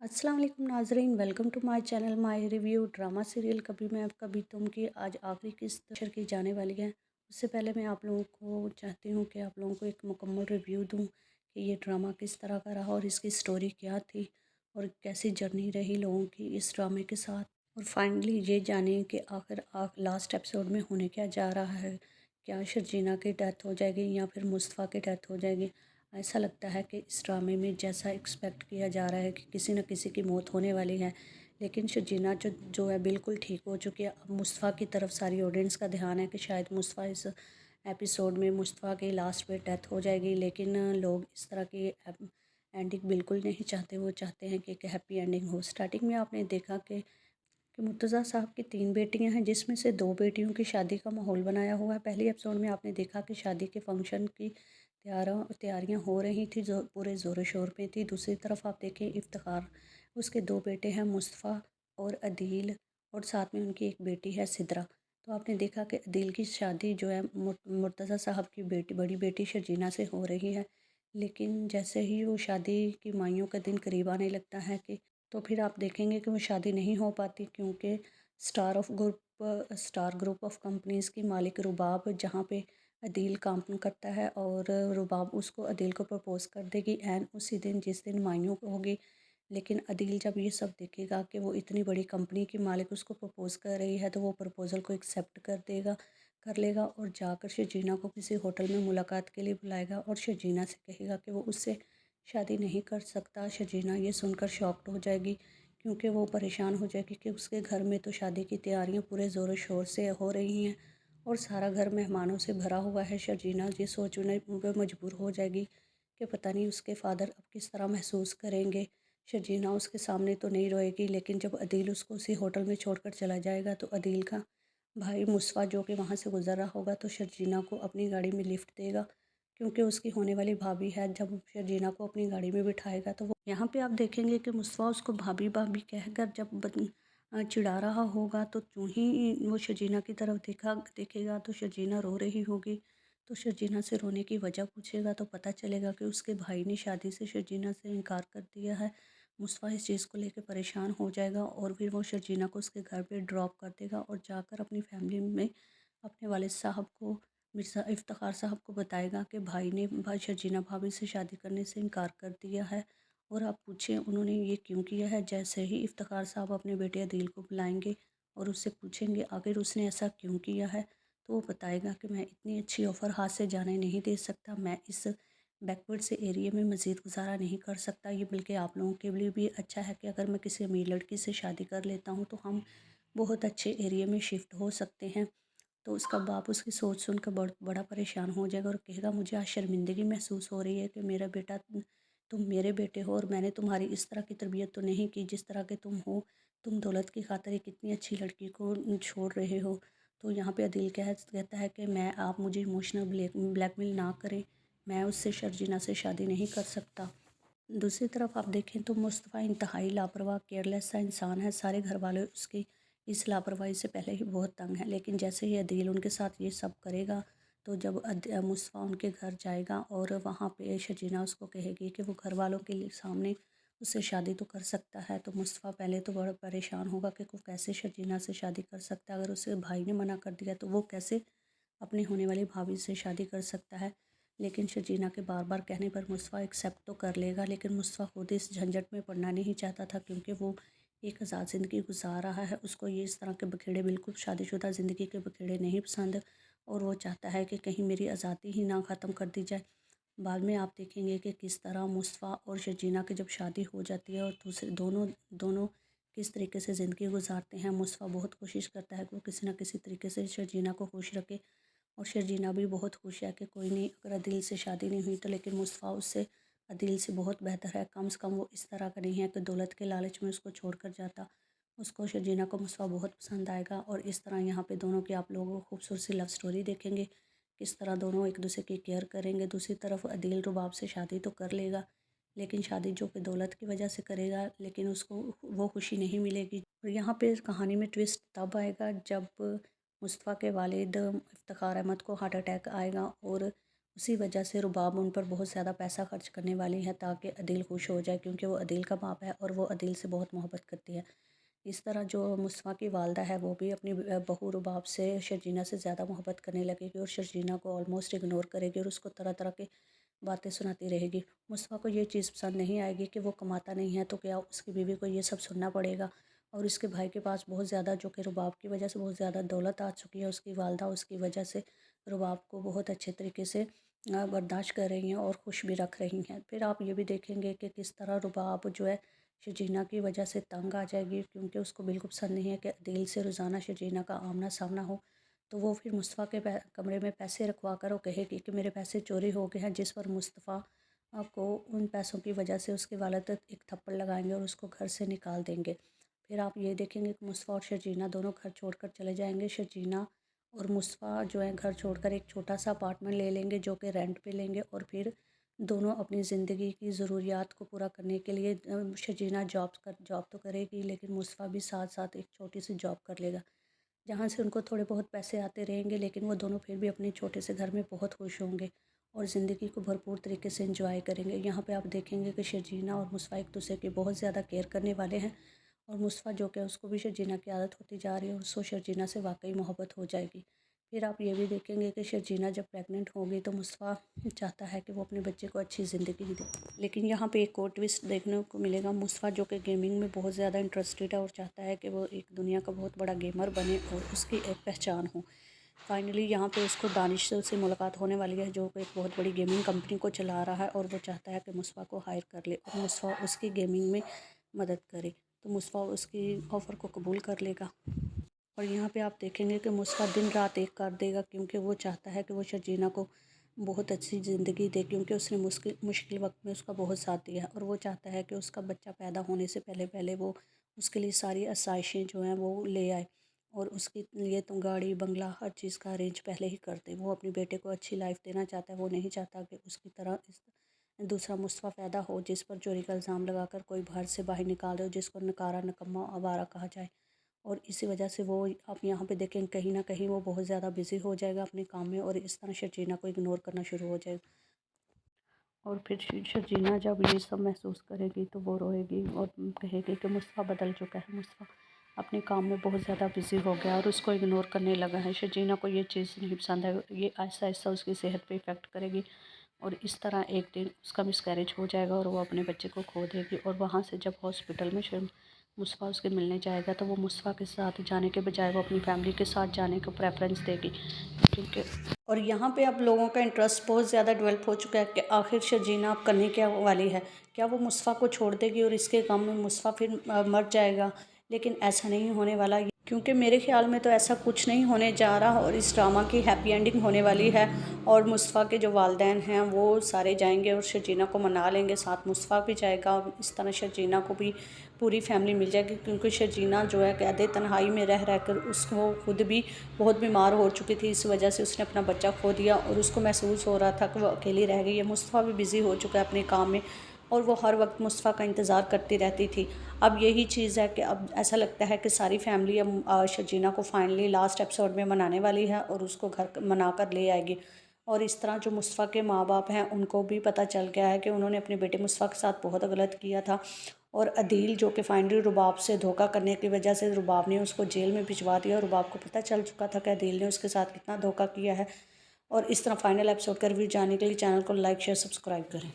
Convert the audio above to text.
अस्सलाम वालेकुम नाजरीन, welcome to my channel my review drama serial कभी मैं कभी तुम की आज आखिरी किस्त नशर की जाने वाली है। उससे पहले मैं आप लोगों को चाहती हूँ कि आप लोगों को एक मुकम्मल रिव्यू दूँ कि ये ड्रामा किस तरह का रहा और इसकी स्टोरी क्या थी और कैसी जर्नी रही लोगों की इस ड्रामे के साथ। और फाइनली ये जाने कि आखिर लास्ट एपिसोड में होने क्या जा रहा है। क्या शर्जीना की डेथ हो जाएगी या फिर मुस्तफ़ा की डेथ हो जाएगी। ऐसा लगता है कि इस ड्रामे में जैसा एक्सपेक्ट किया जा रहा है कि किसी न किसी की मौत होने वाली है, लेकिन शर्जीना जो जो है बिल्कुल ठीक हो चुकी है। अब मुस्तफ़ा की तरफ सारी ऑडियंस का ध्यान है कि शायद मुस्तफ़ा इस एपिसोड में मुस्तफ़ा की लास्ट में डेथ हो जाएगी, लेकिन लोग इस तरह की एंडिंग बिल्कुल नहीं चाहते। वो चाहते हैं कि एक हैप्पी एंडिंग हो। स्टार्टिंग में आपने देखा कि मुर्तज़ा साहब की 3 बेटियां हैं, जिसमें से 2 बेटियों की शादी का माहौल बनाया हुआ है। पहले एपिसोड में आपने देखा कि शादी के फंक्शन की तैयारियां हो रही थी, जो पूरे ज़ोर शोर में थी। दूसरी तरफ आप देखें इफ्तिखार, उसके 2 बेटे हैं मुस्तफ़ा और अदील, और साथ में उनकी एक बेटी है सिद्रा। तो आपने देखा कि अदील की शादी जो है मुर्तज़ा साहब की बेटी बड़ी बेटी शर्जीना से हो रही है, लेकिन जैसे ही वो शादी की माइयों का दिन करीब आने लगता है कि तो फिर आप देखेंगे कि वो शादी नहीं हो पाती, क्योंकि स्टार ग्रुप ऑफ कंपनीज़ की मालिक रुबाब जहाँ पे अदील काम करता है, और रुबाब उसको अदील को प्रपोज़ कर देगी एंड उसी दिन जिस दिन माइयों को होगी। लेकिन अदील जब ये सब देखेगा कि वो इतनी बड़ी कंपनी की मालिक उसको प्रपोज़ कर रही है, तो वो प्रपोज़ल को एक्सेप्ट कर लेगा और जाकर शर्जीना को किसी होटल में मुलाकात के लिए बुलाएगा और शर्जीना से कहेगा कि वो उससे शादी नहीं कर सकता। शर्जीना ये सुनकर शॉक्ड हो जाएगी, क्योंकि वो परेशान हो जाएगी कि उसके घर में तो शादी की तैयारियां पूरे ज़ोरों शोर से हो रही हैं और सारा घर मेहमानों से भरा हुआ है। शर्जीना ये सोचने पर मजबूर हो जाएगी कि पता नहीं उसके फादर अब किस तरह महसूस करेंगे। शर्जीना उसके सामने तो नहीं रोएगी, लेकिन जब अदील उसको उसी होटल में छोड़कर चला जाएगा तो अदील का भाई मुस्वा जो कि वहाँ से गुजर रहा होगा तो शर्जीना को अपनी गाड़ी में लिफ्ट देगा, क्योंकि उसकी होने वाली भाभी है। जब शर्जीना को अपनी गाड़ी में बिठाएगा तो वो यहाँ पे आप देखेंगे कि मुस्तफ़ा उसको भाभी भाभी कहकर जब चिढ़ा रहा होगा, तो यूँ ही वो शर्जीना की तरफ देखेगा तो शर्जीना रो रही होगी। तो शर्जीना से रोने की वजह पूछेगा तो पता चलेगा कि उसके भाई ने शादी से शर्जीना से इनकार कर दिया है। मुस्तफ़ा इस चीज़ को लेकर परेशान हो जाएगा और फिर वो शर्जीना को उसके घर पे ड्रॉप कर देगा और जाकर अपनी फैमिली में अपने वालिद साहब को, मिर्ज़ा इफ्तिखार साहब को बताएगा कि भाई शर्जीना भाभी से शादी करने से इनकार कर दिया है। और आप पूछें उन्होंने ये क्यों किया है। जैसे ही इफ्तिखार साहब अपने बेटे अदील को बुलाएंगे और उससे पूछेंगे आखिर उसने ऐसा क्यों किया है, तो वो बताएगा कि मैं इतनी अच्छी ऑफ़र हाथ से जाने नहीं दे सकता। मैं इस बैकवर्ड से एरिया में मज़ीद गुजारा नहीं कर सकता। ये बल्कि आप लोगों के लिए भी अच्छा है कि अगर मैं किसी अमीर लड़की से शादी कर लेता हूँ तो हम बहुत अच्छे एरिया में शिफ्ट हो सकते हैं। तो उसका बाप उसकी सोच सुनकर बड़ा परेशान हो जाएगा और कहेगा मुझे आज शर्मिंदगी महसूस हो रही है कि मेरा बेटा, तुम मेरे बेटे हो और मैंने तुम्हारी इस तरह की तरबियत तो नहीं की जिस तरह के तुम हो। तुम दौलत की खातिर एक इतनी अच्छी लड़की को छोड़ रहे हो। तो यहाँ पे अदील कहता है कि मैं आप मुझे इमोशनल ब्लैकमेल ना करें, मैं उससे शर्जीना से शादी नहीं कर सकता। दूसरी तरफ आप देखें तो मुस्तफ़ा इंतहाई लापरवाह केयरलेस सा इंसान है। सारे घर वाले उसकी इस लापरवाही से पहले ही बहुत तंग हैं, लेकिन जैसे ही अदील उनके साथ ये सब करेगा तो जब मुस्तफ़ा उनके घर जाएगा और वहाँ पे शर्जीना उसको कहेगी कि वो घर वालों के सामने उससे शादी तो कर सकता है, तो मुस्तफ़ा पहले तो बड़ा परेशान होगा कि वो कैसे शर्जीना से शादी कर सकता है। अगर उसके भाई ने मना कर दिया तो वो कैसे अपनी होने वाली भाभी से शादी कर सकता है। लेकिन शर्जीना के बार बार कहने पर मुस्तफ़ा एक्सेप्ट तो कर लेगा, लेकिन मुस्तफ़ा खुद इस झंझट में पड़ना नहीं चाहता था, क्योंकि वो एक आज़ाद ज़िंदगी गुजार रहा है। उसको ये इस तरह के बखेड़े, बिल्कुल शादीशुदा ज़िंदगी के बखेड़े नहीं पसंद, और वो चाहता है कि कहीं मेरी आज़ादी ही ना ख़त्म कर दी जाए। बाद में आप देखेंगे कि किस तरह मुस्तफ़ा और शर्जीना की जब शादी हो जाती है और दूसरे दोनों दोनों किस तरीके से ज़िंदगी गुजारते हैं। मुस्तफ़ा बहुत कोशिश करता है कि वो किसी न किसी तरीके से शर्जीना को खुश रखे, और शर्जीना भी बहुत खुश है कि कोई नहीं, अगर अदील से शादी नहीं हुई तो लेकिन मुस्तफ़ा उससे अदील से बहुत बेहतर है। कम से कम वो इस तरह का नहीं है कि दौलत के लालच में उसको छोड़ कर जाता। उसको शर्जीना को मुस्तफ़ा बहुत पसंद आएगा, और इस तरह यहाँ पे दोनों की आप लोगों को खूबसूरत सी लव स्टोरी देखेंगे, किस तरह दोनों एक दूसरे की केयर करेंगे। दूसरी तरफ अदील रुबाब से शादी तो कर लेगा, लेकिन शादी जो कि दौलत की वजह से करेगा, लेकिन उसको वो खुशी नहीं मिलेगी। और यहाँ पे कहानी में ट्विस्ट तब आएगा जब मुस्तफ़ा के वालिद इफ्तिखार अहमद को हार्ट अटैक आएगा और उसी वजह से रुबाब उन पर बहुत ज़्यादा पैसा खर्च करने वाली है ताकि अदील खुश हो जाए, क्योंकि वो अदील का बाप है और वो अदील से बहुत मोहब्बत करती है। इस तरह जो मुस्तफ़ा की वालदा है वो भी अपनी बहू रुबाब से शर्जीना से ज़्यादा मोहब्बत करने लगेगी और शर्जीना को ऑलमोस्ट इग्नोर करेगी और उसको तरह तरह की बातें सुनाती रहेगी। मुस्तफ़ा को ये चीज़ पसंद नहीं आएगी कि वो कमाता नहीं है तो क्या उसकी बीवी को ये सब सुनना पड़ेगा। और उसके भाई के पास बहुत ज़्यादा, जो कि रुबाब की वजह से बहुत ज़्यादा दौलत आ चुकी है, उसकी वालदा उसकी वजह से रुबाब को बहुत अच्छे तरीके से बर्दाश्त कर रही हैं और खुश भी रख रही हैं। फिर आप ये भी देखेंगे कि किस तरह रुबाब जो है शर्जीना की वजह से तंग आ जाएगी, क्योंकि उसको बिल्कुल पसंद नहीं है कि अदील से रोज़ाना शर्जीना का आमना सामना हो। तो वो फिर मुस्तफ़ा के कमरे में पैसे रखवा कर वो कहेगी कि मेरे पैसे चोरी हो गए हैं, जिस पर मुस्तफ़ा को उन पैसों की वजह से उसके वालिद एक थप्पड़ लगाएंगे और उसको घर से निकाल देंगे। फिर आप ये देखेंगे कि मुस्तफ़ा और शर्जीना दोनों घर छोड़कर चले जाएंगे। शर्जीना और मुस्तफ़ा जो है घर छोड़कर एक छोटा सा अपार्टमेंट ले लेंगे जो कि रेंट पे लेंगे, और फिर दोनों अपनी ज़िंदगी की ज़रूरियात को पूरा करने के लिए शर्जीना जॉब तो करेगी, लेकिन मुस्तफ़ा भी साथ साथ एक छोटी सी जॉब कर लेगा जहाँ से उनको थोड़े बहुत पैसे आते रहेंगे, लेकिन वो दोनों फिर भी अपने छोटे से घर में बहुत खुश होंगे और ज़िंदगी को भरपूर तरीके से एंजॉय करेंगे। यहाँ पे आप देखेंगे कि शर्जीना और मुस्तफ़ा एक दूसरे की बहुत ज़्यादा केयर करने वाले हैं, और मुस्तफ़ा जो कि उसको भी शर्जीना की आदत होती जा रही है और उसको शर्जीना से वाकई मोहब्बत हो जाएगी। फिर आप ये भी देखेंगे कि शर्जीना जब प्रेग्नेंट होगी तो मुस्तफ़ा चाहता है कि वो अपने बच्चे को अच्छी ज़िंदगी दे, लेकिन यहाँ पे एक और ट्विस्ट देखने को मिलेगा। मुस्तफ़ा जो कि गेमिंग में बहुत ज़्यादा इंटरेस्टेड है और चाहता है कि वो एक दुनिया का बहुत बड़ा गेमर बने और उसकी एक पहचान हो। फाइनली यहाँ पे उसको दानिश से मुलाकात होने वाली है जो कि एक बहुत बड़ी गेमिंग कंपनी को चला रहा है, और वो चाहता है कि मुस्तफ़ा को हायर कर ले और मुस्तफ़ा उसकी गेमिंग में मदद करे। तो मुस्तफ़ा उसकी ऑफ़र को कबूल कर लेगा। और यहाँ पे आप देखेंगे कि मुस्कान दिन रात एक कर देगा, क्योंकि वो चाहता है कि वो शर्जीना को बहुत अच्छी ज़िंदगी दे, क्योंकि उसने मुश्किल वक्त में उसका बहुत साथ दिया है, और वो चाहता है कि उसका बच्चा पैदा होने से पहले पहले वो उसके लिए सारी आसाइशें जो हैं वो ले आए, और उसके लिए तो गाड़ी बंगला हर चीज़ का अरेंज पहले ही कर दे। वो अपने बेटे को अच्छी लाइफ देना चाहता है, वो नहीं चाहता कि उसकी तरह दूसरा मुस्तफ़ा पैदा हो जिस पर चोरी का इल्ज़ाम लगाकर कोई घर से बाहर निकाल दे, जिसको नकारा नकम्मा आवारा कहा जाए। और इसी वजह से वो आप यहाँ पे देखें कहीं ना कहीं वो बहुत ज़्यादा बिज़ी हो जाएगा अपने काम में, और इस तरह शर्जीना को इग्नोर करना शुरू हो जाएगा। और फिर शर्जीना जब ये सब महसूस करेगी तो वो रोएगी और कहेगी कि मुस्तफ़ा बदल चुका है, मुस्तफ़ा अपने काम में बहुत ज़्यादा बिज़ी हो गया और उसको इग्नोर करने लगा है। शर्जीना को ये चीज़ नहीं पसंद है, ये आहिस्ता आहिस्ता उसकी सेहत पे इफ़ेक्ट करेगी, और इस तरह एक दिन उसका मिसकैरेज हो जाएगा और वो अपने बच्चे को खो देगी। और वहाँ से जब हॉस्पिटल में मुस्तफ़ा उसके मिलने जाएगा तो वो मुस्तफ़ा के साथ जाने के बजाय वो अपनी फैमिली के साथ जाने को प्रेफरेंस देगी, क्योंकि और यहाँ पे अब लोगों का इंटरेस्ट बहुत ज़्यादा डेवलप हो चुका है कि आखिर शर्जीना अब करने क्या वाली है। क्या वो मुस्तफ़ा को छोड़ देगी और इसके गम में मुस्तफ़ा फिर मर जाएगा? लेकिन ऐसा नहीं होने वाला, क्योंकि मेरे ख़्याल में तो ऐसा कुछ नहीं होने जा रहा, और इस ड्रामा की हैप्पी एंडिंग होने वाली है, और मुस्तफ़ा के जो वालिदैन हैं वो सारे जाएंगे और शर्जीना को मना लेंगे, साथ मुस्तफ़ा भी जाएगा, और इस तरह शर्जीना को भी पूरी फैमिली मिल जाएगी, क्योंकि शर्जीना जो है कैद तन्हाई में रह कर उसको खुद भी बहुत बीमार हो चुकी थी। इस वजह से उसने अपना बच्चा खो दिया और उसको महसूस हो रहा था कि वो अकेली रह गई है। मुस्तफ़ा भी बिज़ी हो चुका है अपने काम में, और वो हर वक्त मुस्तफ़ा का इंतज़ार करती रहती थी। अब यही चीज़ है कि अब ऐसा लगता है कि सारी फैमिली अब शर्जीना को फाइनली लास्ट एपिसोड में मनाने वाली है और उसको घर मना कर ले आएगी। और इस तरह जो मुस्तफ़ा के माँ बाप हैं उनको भी पता चल गया है कि उन्होंने अपने बेटे मुस्तफ़ा के साथ बहुत गलत किया था, और अदील जो कि फाइनली रुबाब से धोखा करने की वजह से रुबाब ने उसको जेल में भिजवा दिया, और रुबाब को पता चल चुका था कि अदील ने उसके साथ कितना धोखा किया है। और इस तरह फाइनल एपिसोड का रिव्यू जानने के लिए चैनल को लाइक शेयर सब्सक्राइब करें।